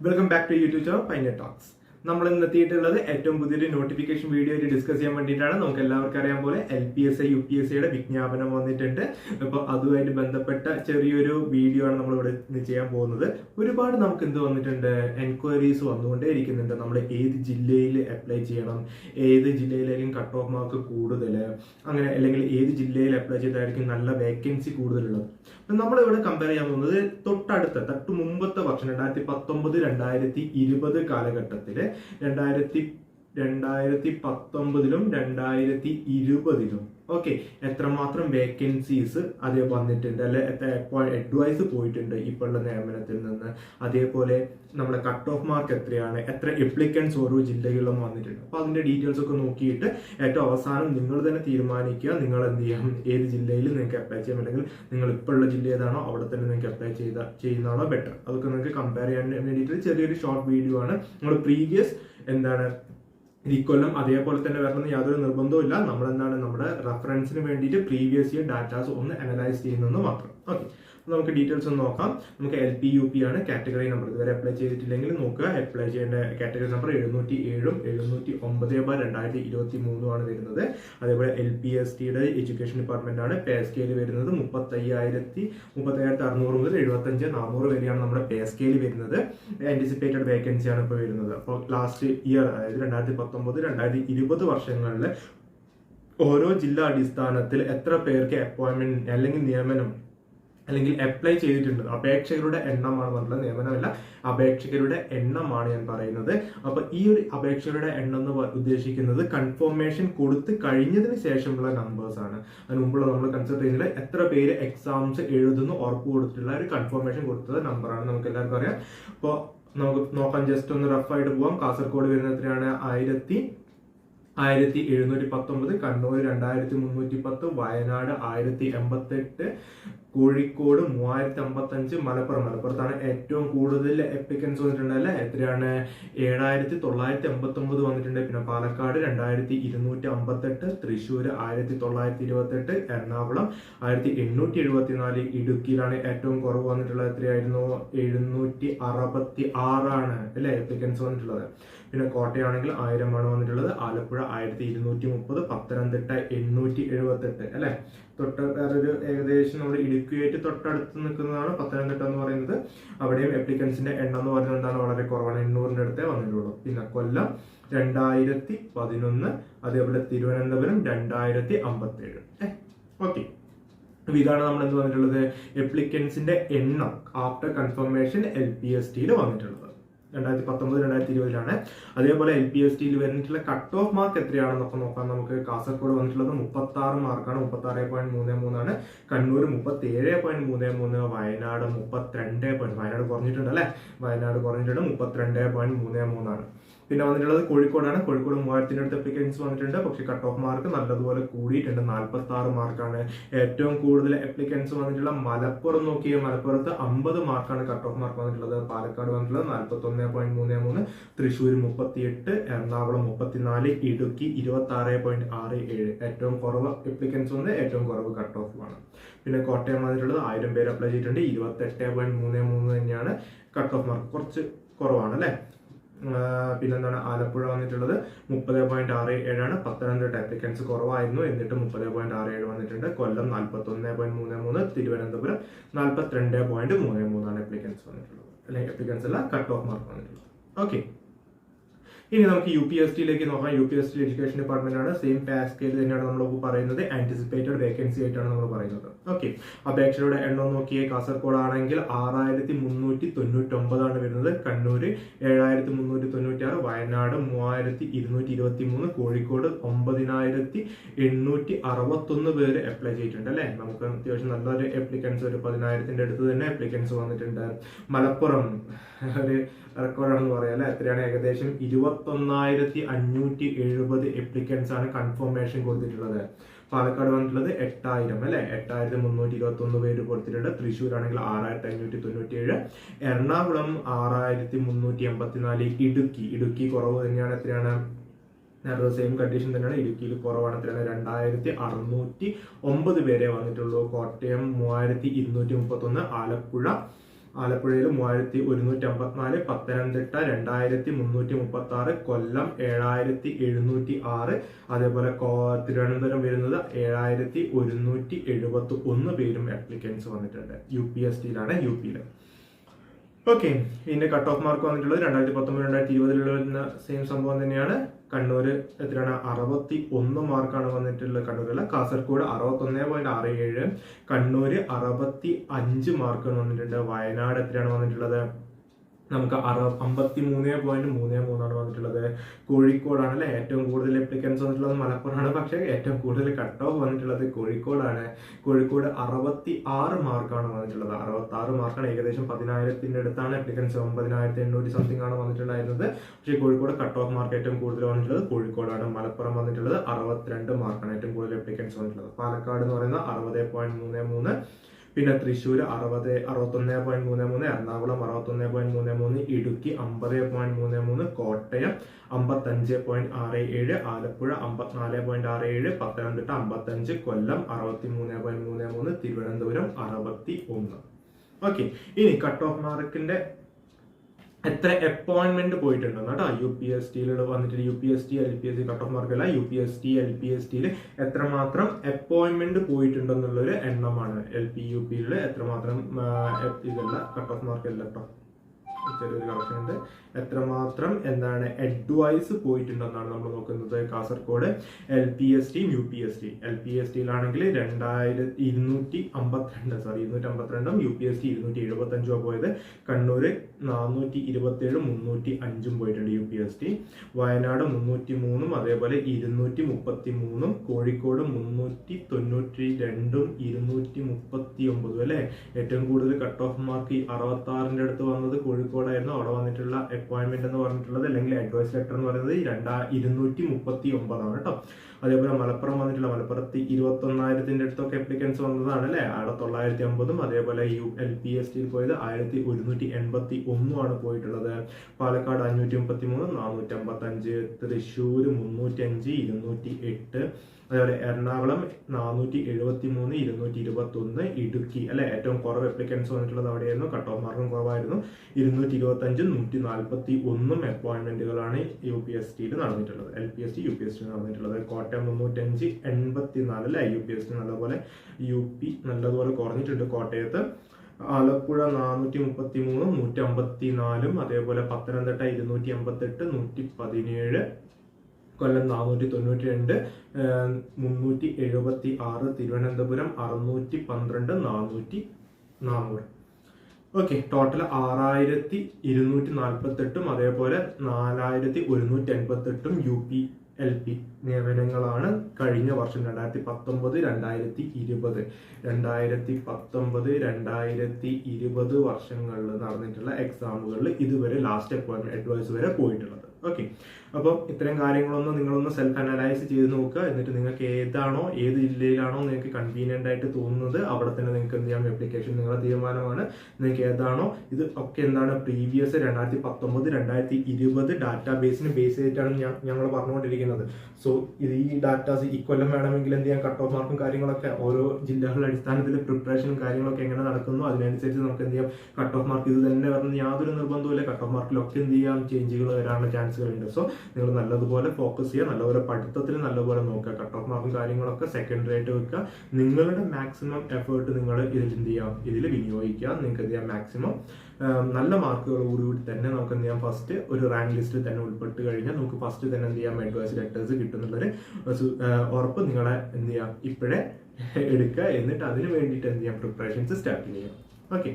Welcome back to YouTube channel Pinet talks. നമ്മൾ ഇന്ന് എത്തിയിട്ടുള്ളത് ഏറ്റവും പുതിയൊരു നോട്ടിഫിക്കേഷൻ വീഡിയോ ആയിട്ട് ഡിസ്കസ് ചെയ്യാൻ വേണ്ടിയിട്ടാണ്. നമുക്ക് എല്ലാവർക്കും അറിയാൻ പോലെ LPSI UPSIയുടെ വിജ്ഞാപനം വന്നിട്ടുണ്ട്. അപ്പോൾ അതുമായിട്ട് ബന്ധപ്പെട്ട ചെറിയൊരു വീഡിയോ ആണ് നമ്മളിവിടെ ഇന്ന് ചെയ്യാൻ പോകുന്നത്. ഒരുപാട് നമുക്ക് എന്ത് വന്നിട്ടുണ്ട്, എൻക്വയറീസ് വന്നുകൊണ്ടേ ഇരിക്കുന്നുണ്ട്. നമ്മൾ ഏത് ജില്ലയിൽ അപ്ലൈ ചെയ്യണം, ഏത് ജില്ലയിലായിരിക്കും കട്ട് ഓഫ് മാർക്ക് കൂടുതൽ, അങ്ങനെ അല്ലെങ്കിൽ ഏത് ജില്ലയിൽ അപ്ലൈ ചെയ്തായിരിക്കും നല്ല വേക്കൻസി കൂടുതലുള്ളത്. നമ്മളിവിടെ കമ്പയർ ചെയ്യാൻ പോകുന്നത് തൊട്ട് മുമ്പത്തെ വർഷം 2019-2020 കാലഘട്ടത്തില് 2019-ലും 2020-ലും ഓക്കെ എത്രമാത്രം വേക്കൻസീസ് അതേ വന്നിട്ടുണ്ട്, അല്ലെ അഡ്വൈസ് പോയിട്ടുണ്ട് ഇപ്പോഴുള്ള നിയമനത്തിൽ നിന്ന്, അതേപോലെ നമ്മുടെ കട്ട് ഓഫ് മാർക്ക് എത്രയാണ്, എത്ര എപ്ലിക്കൻസ് ഓരോ ജില്ലകളിലും വന്നിട്ടുണ്ട്. അപ്പൊ അതിന്റെ ഡീറ്റെയിൽസ് ഒക്കെ നോക്കിയിട്ട് ഏറ്റവും അവസാനം നിങ്ങൾ തന്നെ തീരുമാനിക്കുക നിങ്ങൾ എന്ത് ചെയ്യാം, ഏത് ജില്ലയിൽ നിങ്ങൾക്ക് അപ്ലൈ ചെയ്യാം, അല്ലെങ്കിൽ നിങ്ങൾ ഇപ്പോഴുള്ള ജില്ല ഏതാണോ അവിടെ തന്നെ നിങ്ങൾക്ക് അപ്ലൈ ചെയ്യുന്നതാണോ ബെറ്റർ. അതൊക്കെ നിങ്ങൾക്ക് കമ്പയർ ചെയ്യാൻ വേണ്ടിയിട്ട് ചെറിയൊരു ഷോർട്ട് വീഡിയോ ആണ്. നമ്മൾ പ്രീവിയസ് എന്താണ് ഇക്കൊല്ലം അതേപോലെ തന്നെ വരണമെന്ന് യാതൊരു നിർബന്ധവും ഇല്ല. നമ്മൾ എന്താണ് നമ്മുടെ റെഫറൻസിന് വേണ്ടിയിട്ട് പ്രീവിയസ് ഇയർ ഡാറ്റാസ് ഒന്ന് അനലൈസ് ചെയ്യുന്നത് മാത്രം. ഓക്കെ, നമുക്ക് ഡീറ്റെയിൽസ് ഒന്ന് നോക്കാം. നമുക്ക് LP UP ആണ് കാറ്റഗറി നമ്പർ. ഇതുവരെ അപ്ലൈ ചെയ്തിട്ടില്ലെങ്കിൽ നോക്കുക. അപ്ലൈ ചെയ്യേണ്ട കാറ്റഗറി നമ്പർ 707 709/2023 ആണ് വരുന്നത്. അതേപോലെ LPSTയുടെ എഡ്യൂക്കേഷൻ ഡിപ്പാർട്ട്മെന്റ് ആണ്. പേ സ്കെയിൽ വരുന്നത് 35,600 മുതൽ 75,400 വരെയാണ് നമ്മുടെ പേ സ്കെയിൽ വരുന്നത്. ആന്റിസിപ്പേറ്റഡ് വേക്കൻസി ആണ് ഇപ്പോൾ വരുന്നത്. അപ്പോൾ ലാസ്റ്റ് ഇയർ, അതായത് 2019-2020 വർഷങ്ങളിൽ ഓരോ ജില്ലാ അടിസ്ഥാനത്തിൽ എത്ര പേർക്ക് അപ്പോയിന്റ്മെന്റ് അല്ലെങ്കിൽ നിയമനം അല്ലെങ്കിൽ അപ്ലൈ ചെയ്തിട്ടുണ്ട്, അപേക്ഷകരുടെ എണ്ണമാണ് പറഞ്ഞത്, നിയമനമല്ല, അപേക്ഷകരുടെ എണ്ണമാണ് ഞാൻ പറയുന്നത്. അപ്പൊ ഈ ഒരു അപേക്ഷകരുടെ എണ്ണം എന്ന് ഉദ്ദേശിക്കുന്നത് കൺഫർമേഷൻ കൊടുത്ത് കഴിഞ്ഞതിന് ശേഷമുള്ള നമ്പേഴ്സ് ആണ്. അതിന് മുമ്പുള്ള നമ്മൾ കൺസിഡർ ചെയ്യുന്നത് എത്ര പേര് എക്സാംസ് എഴുതുന്നു ഉറപ്പ് കൊടുത്തിട്ടുള്ള ഒരു കൺഫർമേഷൻ കൊടുത്തത് നമ്പറാണ്. നമുക്ക് എല്ലാവർക്കും അറിയാം. അപ്പോൾ നമുക്ക് നോക്കാം, ജസ്റ്റ് ഒന്ന് റഫായിട്ട് പോവാം. കാസർഗോഡ് വരുന്നത് എത്രയാണ്, 1719, കണ്ണൂർ 2310, വയനാട് 1088, കോഴിക്കോട് 3055, മലപ്പുറത്താണ് ഏറ്റവും കൂടുതൽ അപ്ലിക്കൻസ് വന്നിട്ടുണ്ട് അല്ലെ, എത്രയാണ് 7989 വന്നിട്ടുണ്ട്. പിന്നെ പാലക്കാട് 2258, തൃശ്ശൂർ 1928, എറണാകുളം 1874, ഇടുക്കിയിലാണ് ഏറ്റവും കുറവ് വന്നിട്ടുള്ളത്. എത്രയായിരുന്നു, 766 ആണ് അല്ലെ അപ്ലിക്കൻസ് വന്നിട്ടുള്ളത്. പിന്നെ കോട്ടയാണെങ്കിൽ 1000 ആണ് വന്നിട്ടുള്ളത്. ആലപ്പുഴ 1230, പത്തനംതിട്ട 878 അല്ലെ. വേറൊരു ഏകദേശം നമ്മൾ ഇടുക്കിയായിട്ട് തൊട്ടടുത്ത് നിൽക്കുന്നതാണ് പത്തനംതിട്ട എന്ന് പറയുന്നത്. അവിടെയും അപ്ലിക്കൻസിന്റെ എണ്ണം എന്ന് പറയുന്നത് എന്താണ്, വളരെ കുറവാണ്, 800-ന്റെ അടുത്തേ വന്നിട്ടുള്ളൂ. പിന്നെ കൊല്ലം 2011, അതേപോലെ തിരുവനന്തപുരം 2057. ഓക്കെ, ഇതാണ് നമ്മൾ എന്ത് വന്നിട്ടുള്ളത്, അപ്ലിക്കൻസിന്റെ എണ്ണം ആഫ്റ്റർ കൺഫർമേഷൻ LPSTയിൽ വന്നിട്ടുള്ളത് 2019-2020. അതേപോലെ LPSTയിൽ വരുന്നിട്ടുള്ള കട്ട് ഓഫ് മാർക്ക് എത്രയാണെന്നൊക്കെ നോക്കാം. നമുക്ക് കാസർഗോഡ് വന്നിട്ടുള്ളത് 36 മാർക്കാണ്, 36.33 ആണ്. കണ്ണൂർ 37.33, വയനാട് 32. വയനാട് കുറഞ്ഞിട്ടുണ്ട് അല്ലെ, വയനാട് കുറഞ്ഞിട്ടുണ്ട്, 32.33 ആണ്. പിന്നെ വന്നിട്ടുള്ളത് കോഴിക്കോടാണ്. കോഴിക്കോട് 3000-ന്റെ അടുത്ത് അപ്ലിക്കൻസ് വന്നിട്ടുണ്ട്. പക്ഷെ കട്ട് ഓഫ് മാർക്ക് നല്ലതുപോലെ കൂടിയിട്ടുണ്ട്, 46 മാർക്കാണ്. ഏറ്റവും കൂടുതൽ അപ്ലിക്കൻസ് വന്നിട്ടുള്ള മലപ്പുറം നോക്കിയ, മലപ്പുറത്ത് 50 മാർക്കാണ് കട്ട് ഓഫ് മാർക്ക് വന്നിട്ടുള്ളത്. പാലക്കാട് വന്നിട്ടുള്ളത് 41.33, തൃശ്ശൂർ 38, എറണാകുളം 34, ഇടുക്കി 26.67. ഏറ്റവും കുറവ് അപ്ലിക്കൻസ് വന്ന് ഏറ്റവും കുറവ് കട്ട് ഓഫ് ആണ്. പിന്നെ കോട്ടയം വന്നിട്ടുള്ളത് 1000 പേര് അപ്ലൈ ചെയ്തിട്ടുണ്ട്, 28.33 തന്നെയാണ് കട്ട് ഓഫ് മാർക്ക്, കുറച്ച് കുറവാണ് അല്ലെ. പിന്നെന്താണ്, ആലപ്പുഴ വന്നിട്ടുള്ളത് 30.67 ആണ്. പത്തനംതിട്ട അപ്ലിക്കൻസ് കുറവായിരുന്നു, എന്നിട്ട് 30.67 വന്നിട്ടുണ്ട്. കൊല്ലം 41.33, തിരുവനന്തപുരം 42.33 ആണ് അപ്ലിക്കൻസ് വന്നിട്ടുള്ളത്, അല്ലെങ്കിൽ അപ്ലിക്കൻസ് അല്ല, കട്ട് ഓഫ് മാർക്ക് വന്നിട്ടുള്ളത്. ഓക്കെ, ഇനി നമുക്ക് UPSTയിലേക്ക് നോക്കാം. UPST എഡ്യൂക്കേഷൻ ഡിപ്പാർട്ട്മെന്റ് ആണ്. സെയിം പേ സ്കെയിൽ തന്നെയാണ് നമ്മൾ പറയുന്നത്. ആന്റിസിപ്പേറ്റഡ് വേക്കൻസി ആയിട്ടാണ് നമ്മൾ പറയുന്നത്. ഓക്കെ, അപേക്ഷയുടെ എണ്ണം നോക്കിയേ. കാസർഗോഡ് ആണെങ്കിൽ 6399 ആണ് വരുന്നത്, കണ്ണൂർ 7396, വയനാട് 3223, കോഴിക്കോട് 9861 പേര് അപ്ലൈ ചെയ്തിട്ടുണ്ട് അല്ലെ. നമുക്ക് അത്യാവശ്യം നല്ലൊരു അപ്ലിക്കൻസ്, ഒരു 10,000-ന്റെ അടുത്ത് തന്നെ അപ്ലിക്കൻസ് വന്നിട്ടുണ്ട്. മലപ്പുറം ഒരു റെക്കോർഡാണെന്ന് പറയാം അല്ലെ. എത്രയാണ്, ഏകദേശം 21,570 അപ്ലിക്കൻസ് ആണ് കൺഫർമേഷൻ കൊടുത്തിട്ടുള്ളത്. പാലക്കാട് വന്നിട്ടുള്ളത് 8000 അല്ലെ, 8321 പേര് കൊടുത്തിട്ടുണ്ട്. തൃശ്ശൂർ ആണെങ്കിൽ 6597, എറണാകുളം 6384, ഇടുക്കി കുറവ് തന്നെയാണ്. എത്രയാണ്, സെയിം കണ്ടീഷൻ തന്നെയാണ്, ഇടുക്കിയിൽ കുറവാണ്. എത്രയാണ്, 2609 പേരെ വന്നിട്ടുള്ളൂ. കോട്ടയം 3231, ആലപ്പുഴ ആലപ്പുഴയിൽ 3154, പത്തനംതിട്ട 2336, കൊല്ലം 7706, അതേപോലെ തിരുവനന്തപുരം വരുന്നത് 7171 പേരും ആപ്ലിക്കൻസ് വന്നിട്ടുണ്ട്. UPSTയിലാണ്, UPയിൽ. ഓക്കെ, ഇതിന്റെ കട്ട് ഓഫ് മാർക്ക് വന്നിട്ടുള്ളത് 2019-2020 സെയിം സംഭവം തന്നെയാണ്. കണ്ണൂര് എത്രയാണ്? 61 മാർക്കാണ് വന്നിട്ടുള്ളത്. കണ്ണൂരല്ല, കാസർഗോഡ് 61.67, കണ്ണൂര് 65 മാർക്കാണ് വന്നിട്ടുണ്ട്. വയനാട് എത്രയാണ് വന്നിട്ടുള്ളത്? നമുക്ക് 53.33 വന്നിട്ടുള്ളത്. കോഴിക്കോടാണ് അല്ലെ ഏറ്റവും കൂടുതൽ ആപ്ലിക്കൻസ് വന്നിട്ടുള്ളത്. മലപ്പുറമാണ്, പക്ഷേ ഏറ്റവും കൂടുതൽ കട്ട് ഓഫ് വന്നിട്ടുള്ളത് കോഴിക്കോടാണ്. കോഴിക്കോട് 66 മാർക്കാണ് വന്നിട്ടുള്ളത്. 66 മാർക്കാണ്, ഏകദേശം 10,000 അടുത്താണ് ആപ്ലിക്കൻസ്. 9,800 സംതിങ് ആണ് വന്നിട്ടുണ്ടായിരുന്നത്. പക്ഷേ കോഴിക്കോട് കട്ട് ഓഫ് മാർക്ക് ഏറ്റവും കൂടുതൽ വന്നിട്ടുള്ളത് കോഴിക്കോടാണ്. മലപ്പുറം വന്നിട്ടുള്ളത് 62 മാർക്കാണ് ഏറ്റവും കൂടുതൽ ആപ്ലിക്കൻസ് വന്നിട്ടുള്ളത്. പാലക്കാട് എന്ന് പറയുന്നത് 60.33, പിന്നെ തൃശ്ശൂർ 61.33, എറണാകുളം 61.33, ഇടുക്കി 50.33, കോട്ടയം 55.67, ആലപ്പുഴ 54.67, പത്തനംതിട്ട 55, കൊല്ലം 63.33, തിരുവനന്തപുരം 61. ഓക്കെ, ഇനി കട്ട് ഓഫ് മാർക്കിന്റെ എത്ര അപ്പോയിന്റ്മെന്റ് പോയിട്ടുണ്ടെന്ന് കേട്ടോ. UPSTയിൽ വന്നിട്ട് UPST LPST cut off mark അല്ല, UPST LPSTയിൽ എത്രമാത്രം അപ്പോയിന്റ്മെന്റ് പോയിട്ടുണ്ടെന്നുള്ളൊരു എണ്ണമാണ്. LP UPയിൽ എത്രമാത്രം ഇതല്ല, കട്ട് ഓഫ് മാർക്ക് അല്ല കേട്ടോ, ചെറിയൊരു കറക്ഷൻ ഉണ്ട്. എത്രമാത്രം എന്താണ് അഡ്വൈസ് പോയിട്ടുണ്ടെന്നാണ് നമ്മൾ നോക്കുന്നത്. Kasaragod LPST UPST. LPSTയിലാണെങ്കിൽ 252, UPST 275 പോയത്. കണ്ണൂര് 427, 305 പോയിട്ടുണ്ട് UPST. വയനാട് 303, അതേപോലെ 233, കോഴിക്കോട് 392, 239 അല്ലെ. ഏറ്റവും കൂടുതൽ കട്ട് ഓഫ് മാർക്ക് 66 അടുത്ത് വന്നത് കോഴിക്കോടായിരുന്നു. അവിടെ വന്നിട്ടുള്ള അപ്പോയിന്റ്മെന്റ് എന്ന് പറഞ്ഞിട്ടുള്ളത് അല്ലെങ്കിൽ അഡ്വൈസ് ലെറ്റർ എന്ന് പറയുന്നത് 239 കേട്ടോ. അതേപോലെ മലപ്പുറം വന്നിട്ടുള്ള മലപ്പുറത്ത് 21,000 അടുത്തൊക്കെ അപ്ലിക്കൻസ് വന്നതാണ് അല്ലെ. അവിടെ 950, അതേപോലെ LPSTയിൽ പോയത് 1181 പോയിട്ടുള്ളത്. പാലക്കാട് 533, 455, തൃശ്ശൂർ 305, 208, അതേപോലെ എറണാകുളം 473, 221, ഇടുക്കി അല്ലെ ഏറ്റവും കുറവ് അപ്ലിക്കൻസ് വന്നിട്ടുള്ളത് അവിടെയായിരുന്നു. കട്ട് ഓഫ് മാർക്കും കുറവായിരുന്നു. 225, 141 അപ്പോയിന്റ്മെന്റുകളാണ് UPSTയിൽ നടന്നിട്ടുള്ളത്. LPST UPST നടന്നിട്ടുള്ളത്. കോട്ടയം 305, 84 അല്ലെ. UPST നല്ലപോലെ UP നല്ലതുപോലെ കുറഞ്ഞിട്ടുണ്ട് കോട്ടയത്ത്. ആലപ്പുഴ 433, 154, അതേപോലെ പത്തനംതിട്ട 288, 117, കൊല്ലം 492, 376, തിരുവനന്തപുരം 612, 400. ഓക്കെ, ടോട്ടൽ 6,248, അതേപോലെ 4,188 UP LP നിയമനങ്ങളാണ് കഴിഞ്ഞ വർഷം 2019-2020 വർഷങ്ങളിൽ നടന്നിട്ടുള്ള എക്സാമുകളിൽ ഇതുവരെ ലാസ്റ്റ് അപ്പോയിന്റ്മെന്റ് അഡ്വൈസ് വരെ പോയിട്ടുള്ളത്. ഓക്കെ, അപ്പം ഇത്തരം കാര്യങ്ങളൊന്നും നിങ്ങളൊന്ന് സെൽഫ് അനലൈസ് ചെയ്ത് നോക്കുക. എന്നിട്ട് നിങ്ങൾക്ക് ഏതാണോ ഏത് ജില്ലയിലാണോ നിങ്ങൾക്ക് കൺവീനിയന്റ് ആയിട്ട് തോന്നുന്നത് അവിടെ തന്നെ നിങ്ങൾക്ക് എന്ത് ചെയ്യാം, ആപ്ലിക്കേഷൻ നിങ്ങളുടെ തീരുമാനമാണ്. നിങ്ങൾക്ക് ഏതാണോ ഇത് ഒക്കെ എന്താണ് പ്രീവിയസ് 2019-2020 ഡാറ്റാബേസിന് ബേസ് ചെയ്തിട്ടാണ് ഞങ്ങൾ പറഞ്ഞുകൊണ്ടിരിക്കുന്നത്. സോ ഇത് ഈ ഡാറ്റാസ് ഇക്കൊല്ലം വേണമെങ്കിൽ എന്ത് ചെയ്യാം, കട്ട് ഓഫ് മാർക്കും കാര്യങ്ങളൊക്കെ ഓരോ ജില്ലകളുടെ അടിസ്ഥാനത്തിൽ പ്രിപ്പറേഷനും കാര്യങ്ങളൊക്കെ എങ്ങനെ നടക്കുന്നു അതിനനുസരിച്ച് നമുക്ക് എന്ത് ചെയ്യാം, കട്ട് ഓഫ് മാർക്ക് ഇത് തന്നെ പറഞ്ഞ് യാതൊരു നിർബന്ധമില്ല. കട്ട് ഓഫ് മാർക്കിലൊക്കെ എന്ത് ചെയ്യാം, ചേഞ്ചുകൾ വരാനുള്ള ചാൻസുകളുണ്ട്. സോ നിങ്ങൾ നല്ലതുപോലെ ഫോക്കസ് ചെയ്യുക, നല്ലപോലെ പഠിത്തത്തിൽ നല്ലപോലെ നോക്കുക. കട്ട് ഓഫ് മാർക്കും കാര്യങ്ങളൊക്കെ സെക്കൻഡറി ആയിട്ട് വെക്കുക. നിങ്ങളുടെ മാക്സിമം എഫേർട്ട് നിങ്ങൾ ഇതിൽ എന്ത് ചെയ്യാം, ഇതിൽ വിനിയോഗിക്കുക. നിങ്ങൾക്ക് എന്ത് ചെയ്യാം, മാക്സിമം നല്ല മാർക്കുകളോടുകൂടി തന്നെ നമുക്ക് എന്ത് ചെയ്യാം, ഫസ്റ്റ് ഒരു റാങ്ക് ലിസ്റ്റിൽ തന്നെ ഉൾപ്പെട്ട് കഴിഞ്ഞാൽ നമുക്ക് ഫസ്റ്റ് തന്നെ എന്ത് ചെയ്യാം, അഡ്വൈസ് ലെറ്റേഴ്സ് കിട്ടുന്നുള്ളൊരു ഉറപ്പ് നിങ്ങളെ എന്ത് ചെയ്യാം ഇപ്പോഴേ എടുക്കുക. എന്നിട്ട് അതിന് വേണ്ടിയിട്ട് എന്ത് ചെയ്യാം, പ്രിപ്പറേഷൻസ് സ്റ്റാർട്ട് ചെയ്യാം. ഓക്കെ,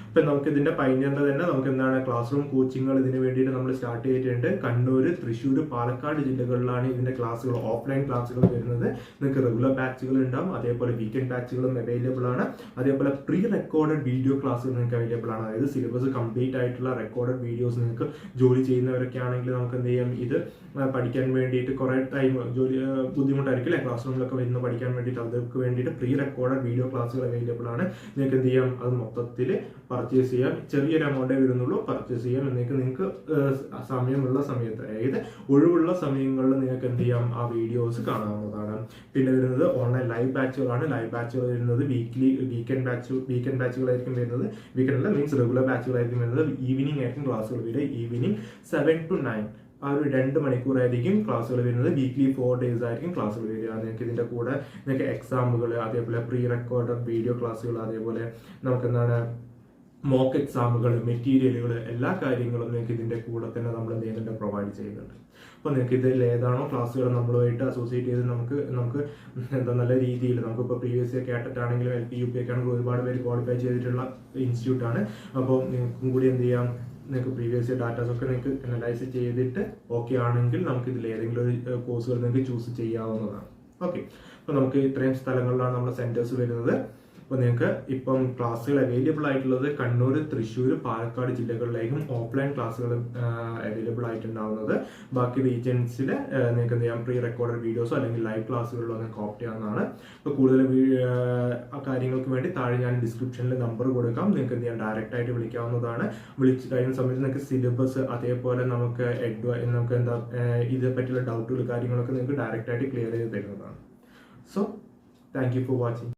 ഇപ്പൊ നമുക്ക് ഇതിന്റെ പൈനറിന്റെ തന്നെ നമുക്ക് എന്താണ് ക്ലാസ് റൂം കോച്ചിങ്ങുകൾ ഇതിന് വേണ്ടിയിട്ട് നമ്മൾ സ്റ്റാർട്ട് ചെയ്തിട്ടുണ്ട്. കണ്ണൂർ, തൃശ്ശൂർ, പാലക്കാട് ജില്ലകളിലാണ് ഇതിന്റെ ക്ലാസ്സുകൾ ഓഫ്ലൈൻ ക്ലാസ്സുകൾ വരുന്നത്. നിങ്ങൾക്ക് റെഗുലർ ബാച്ചുകൾ ഉണ്ടാവും, അതേപോലെ വീക്കെൻഡ് ബാച്ചുകളും അവൈലബിൾ ആണ്. അതേപോലെ പ്രീ റെക്കോർഡഡ് വീഡിയോ ക്ലാസ്സുകൾ നിങ്ങൾക്ക് അവൈലബിൾ ആണ്. അതായത് സിലബസ് കംപ്ലീറ്റ് ആയിട്ടുള്ള റെക്കോർഡഡ് വീഡിയോസ് നിങ്ങൾക്ക് ജോലി ചെയ്യുന്നവരൊക്കെ ആണെങ്കിൽ നമുക്ക് എന്ത് ചെയ്യാം, ഇത് പഠിക്കാൻ വേണ്ടിയിട്ട് കുറെ ടൈം ജോലി ബുദ്ധിമുട്ടായിരിക്കും അല്ലെ, ക്ലാസ് റൂമിലൊക്കെ വരുന്ന പഠിക്കാൻ വേണ്ടിയിട്ട്. അവർക്ക് വേണ്ടിയിട്ട് പ്രീ റെക്കോർഡഡ് വീഡിയോ ക്ലാസ്സുകൾ അവൈലബിൾ ആണ്. നിങ്ങൾക്ക് എന്ത് ചെയ്യാം, അത് മൊത്തത്തിൽ പർച്ചേസ് ചെയ്യാം. ചെറിയൊരു എമൗണ്ടേ വരുന്നുള്ളൂ, പർച്ചേസ് ചെയ്യാം. നിങ്ങൾക്ക് സമയമുള്ള സമയത്ത്, അതായത് ഒഴിവുള്ള സമയങ്ങളിൽ നിങ്ങൾക്ക് എന്ത് ചെയ്യാം, ആ വീഡിയോസ് കാണാവുന്നതാണ്. പിന്നെ വരുന്നത് ഓൺലൈൻ ലൈവ് ബാച്ചുകളാണ്. ലൈവ് ബാച്ചുകൾ വരുന്നത് വീക്കെൻഡ് ബാച്ചുകളായിരിക്കും വരുന്നത്. വീക്കെൻഡ് അല്ല, മീൻസ് റെഗുലർ ബാച്ചുകളായിരിക്കും വരുന്നത്. ഈവനിങ് ആയിരിക്കും ക്ലാസ്സുകൾ വരിക. ഈവനിങ് 7 to 9 ആ ഒരു 2 മണിക്കൂറായിരിക്കും ക്ലാസ്സുകൾ വരുന്നത്. വീക്ക്ലി 4 days ആയിരിക്കും ക്ലാസ്സുകൾ വരിക. നിങ്ങൾക്ക് ഇതിന്റെ കൂടെ നിങ്ങൾക്ക് എക്സാമുകൾ, അതേപോലെ പ്രീ റെക്കോർഡഡ് വീഡിയോ ക്ലാസ്സുകൾ, അതേപോലെ നമുക്ക് എന്താണ് മോക്ക് എക്സാമുകൾ, മെറ്റീരിയലുകൾ, എല്ലാ കാര്യങ്ങളും നിങ്ങൾക്ക് ഇതിന്റെ കൂടെ തന്നെ നമ്മൾ എന്ത് ചെയ്യുന്നുണ്ട്, പ്രൊവൈഡ് ചെയ്യുന്നുണ്ട്. അപ്പോൾ നിങ്ങൾക്ക് ഇതിൽ ഏതാണോ ക്ലാസ്സുകൾ നമ്മളുമായിട്ട് അസോസിയേറ്റ് ചെയ്ത് നമുക്ക് എന്താ നല്ല രീതിയിൽ നമുക്കിപ്പോൾ പ്രീവിയസ് കേട്ടറ്റ് ആണെങ്കിലും LP UP ഒക്കെ ആണെങ്കിലും ഒരുപാട് പേര് ക്വാളിഫൈ ചെയ്തിട്ടുള്ള ഇൻസ്റ്റിറ്റ്യൂട്ടാണ്. അപ്പോൾ നിങ്ങൾക്കും കൂടി എന്ത് ചെയ്യാം, നിങ്ങൾക്ക് പ്രീവിയസ് ഡാറ്റാസ് ഒക്കെ നിങ്ങൾക്ക് അനലൈസ് ചെയ്തിട്ട് ഓക്കെ ആണെങ്കിൽ നമുക്ക് ഇതിൽ ഏതെങ്കിലും ഒരു കോഴ്സുകൾ നിങ്ങൾക്ക് ചൂസ് ചെയ്യാവുന്നതാണ്. ഓക്കെ, അപ്പോൾ നമുക്ക് ഇത്രയും സ്ഥലങ്ങളിലാണ് നമ്മുടെ സെന്റേഴ്സ് വരുന്നത്. അപ്പോൾ നിങ്ങൾക്ക് ഇപ്പം ക്ലാസ്സുകൾ അവൈലബിൾ ആയിട്ടുള്ളത് കണ്ണൂർ, തൃശ്ശൂർ, പാലക്കാട് ജില്ലകളിലായിരിക്കും ഓഫ്ലൈൻ ക്ലാസ്സുകൾ അവൈലബിൾ ആയിട്ടുണ്ടാവുന്നത്. ബാക്കി റീജിയൻസിൽ നിങ്ങൾക്ക് എന്ത് ചെയ്യാം, പ്രീ റെക്കോർഡഡ് വീഡിയോസോ അല്ലെങ്കിൽ ലൈവ് ക്ലാസ്സുകളിലോ നിങ്ങൾക്ക് ഓപ്റ്റ് ചെയ്യാവുന്നതാണ്. ഇപ്പോൾ കൂടുതൽ കാര്യങ്ങൾക്ക് വേണ്ടി താഴെ ഞാൻ ഡിസ്ക്രിപ്ഷനിൽ നമ്പർ കൊടുക്കാം. നിങ്ങൾക്ക് എന്ത് ചെയ്യാം, ഡയറക്റ്റ് ആയിട്ട് വിളിക്കാവുന്നതാണ്. വിളിച്ച് കഴിയുന്ന സമയത്ത് നിങ്ങൾക്ക് സിലബസ്, അതേപോലെ നമുക്ക് നമുക്ക് എന്താ ഇതേ പറ്റിയുള്ള ഡൗട്ടുകൾ കാര്യങ്ങളൊക്കെ നിങ്ങൾക്ക് ഡയറക്റ്റ് ആയിട്ട് ക്ലിയർ ചെയ്ത് തരുന്നതാണ്. So thank you for watching.